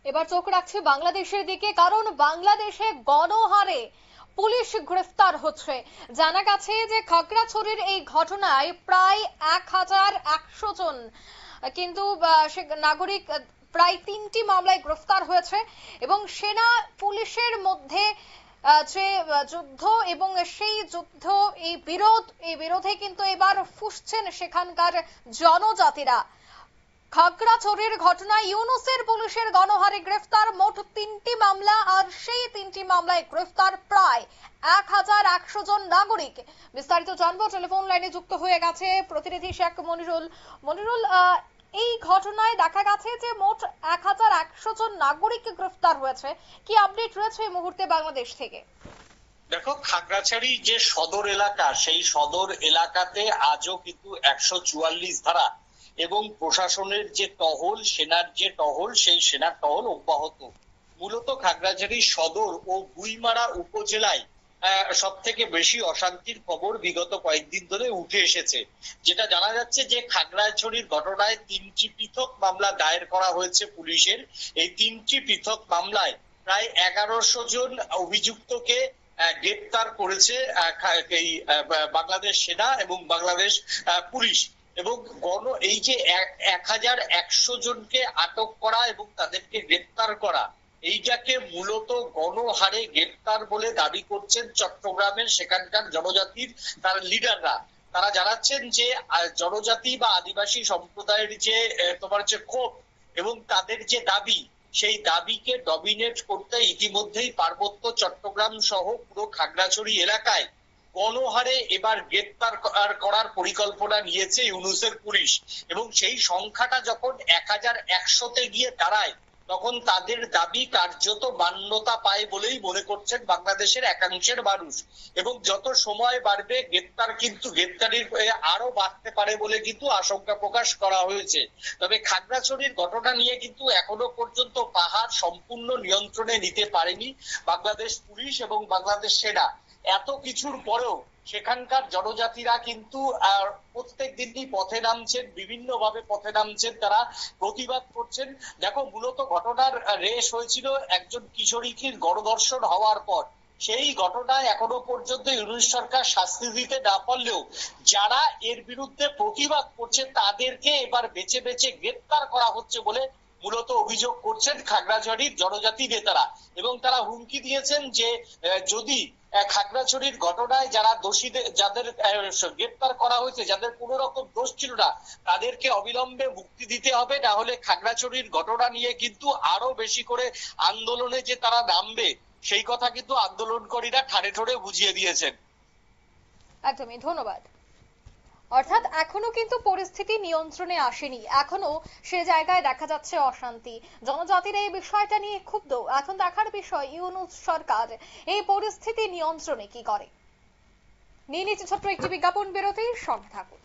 এবার চোখ রাখছে বাংলাদেশের দিকে, কারণ বাংলাদেশে গণহারে পুলিশ গ্রেফতার হচ্ছে। জানা গেছে যে খাগড়াছড়ির এই ঘটনায় প্রায় 1100 জন কিন্তু সে নাগরিক প্রায় 3টি মামলায় গ্রেফতার হয়েছে এবং সেনা পুলিশের মধ্যে যে যুদ্ধ এবং সেই যুদ্ধ, এই বিরোধে কিন্তু এবার ফুঁসছেন সেখানকার জনজাতিরা। খাগড়াছড়ির ঘটনায় ইউনূসের পুলিশের গণহারে গ্রেফতার মোট 3টি মামলা, আর সেই 3টি মামলায় গ্রেফতার প্রায় 1100 জন নাগরিক। বিস্তারিত জানবো, টেলিফোন লাইনে যুক্ত হয়ে গেছে প্রতিনিধি শেখ মনিরুল। মনিরুল, এই ঘটনায় দেখা গেছে যে মোট 1100 জন নাগরিক গ্রেফতার হয়েছে, কি আপডেট রয়েছে এই মুহূর্তে বাংলাদেশ থেকে? দেখো, খাগড়াছড়ি যে সদর এলাকা, সেই সদর এলাকাতে আজও কিন্তু 144 ধারা এবং প্রশাসনের যে টহল, সেনার যে টহল, সেই সেনার টহল অব্যাহত। মূলত খাগড়াছড়ি সদর ও গুইমারা উপজেলায় সব থেকে বেশি অশান্তির খবর বিগত কয়েকদিন ধরে উঠে এসেছে। যেটা জানা যাচ্ছে যে খাগড়াছড়ির ঘটনায় 3টি পৃথক মামলা দায়ের করা হয়েছে পুলিশের। এই 3টি পৃথক মামলায় প্রায় 1100 জন অভিযুক্তকে গ্রেপ্তার করেছে এই বাংলাদেশ সেনা এবং বাংলাদেশ পুলিশ। এবং এই যে 1100 জনকে আটক করা এবং তাদেরকে গ্রেপ্তার করা, এইটাকে মূলত গণহারে গ্রেপ্তার বলে দাবি করছেন চট্টগ্রামের সেখানকার জনজাতির তার লিডাররা। তারা জানাচ্ছেন যে জনজাতি বা আদিবাসী সম্প্রদায়ের যে তোমার হচ্ছে ক্ষোভ এবং তাদের যে দাবি, সেই দাবিকে ডমিনেট করতে ইতিমধ্যেই পার্বত্য চট্টগ্রাম সহ পুরো খাগড়াছড়ি এলাকায় গণহারে এবার গ্রেপ্তার করার পরিকল্পনা নিয়েছে ইউনূসের পুলিশ। এবং সেই সংখ্যাটা যখন 1100-তে গিয়ে দাঁড়ায়, তখন তাদের দাবি কার্যত মান্যতা পায় বলেই মনে করছেন বাংলাদেশের একাংশের মানুষ। এবং যত সময় বাড়বে গ্রেপ্তারির আরো বাড়তে পারে বলে কিন্তু আশঙ্কা প্রকাশ করা হয়েছে। তবে খাগড়াছড়ির ঘটনা নিয়ে কিন্তু এখনো পর্যন্ত পাহাড় সম্পূর্ণ নিয়ন্ত্রণে নিতে পারেনি বাংলাদেশ পুলিশ এবং বাংলাদেশ সেনা। এত কিছুর পরেও সেখানকার জনজাতিরা কিন্তু প্রত্যেক দিনই পথে নামছেন, বিভিন্ন ভাবে পথে নামছেন, তারা প্রতিবাদ করছেন। দেখো, মূলত ঘটনার রেশ হয়েছিল একজন কিশোরীর গণধর্ষণ হওয়ার পর। সেই ঘটনায় এখনো পর্যন্ত ইউনূস সরকার শাস্তি দিতে না পারলেও যারা এর বিরুদ্ধে প্রতিবাদ করছে তাদেরকে এবার বেছে বেছে গ্রেপ্তার করা হচ্ছে বলে মূলত অভিযোগ করছেন খাগড়াছড়ির জনজাতি নেতারা। এবং তারা হুমকি দিয়েছেন যে যদি খাগড়াছড়ির ঘটনায় যারা দোষীদের, যাদের গ্রেপ্তার করা হয়েছে, যাদের কোনো রকম দোষ ছিল না, তাদেরকে অবিলম্বে মুক্তি দিতে হবে, না হলে খাগড়াছড়ির ঘটনা নিয়ে কিন্তু আরো বেশি করে আন্দোলনে যে তারা নামবে, সেই কথা কিন্তু আন্দোলনকারীরা ঠাড়ে ঠোড়ে বুঝিয়ে দিয়েছেন। একদমই, ধন্যবাদ। অর্থাৎ এখনো কিন্তু পরিস্থিতি নিয়ন্ত্রণে আসেনি, এখনো সে জায়গায় দেখা যাচ্ছে অশান্তি। জনজাতির এই বিষয়টা নিয়ে ক্ষুব্ধ। এখন দেখার বিষয় ইউনূস সরকার এই পরিস্থিতি নিয়ন্ত্রণে কি করে। নিয়ে নিচ্ছে ছোট্ট একটি বিজ্ঞাপন বিরতি, সঙ্গে থাকুন।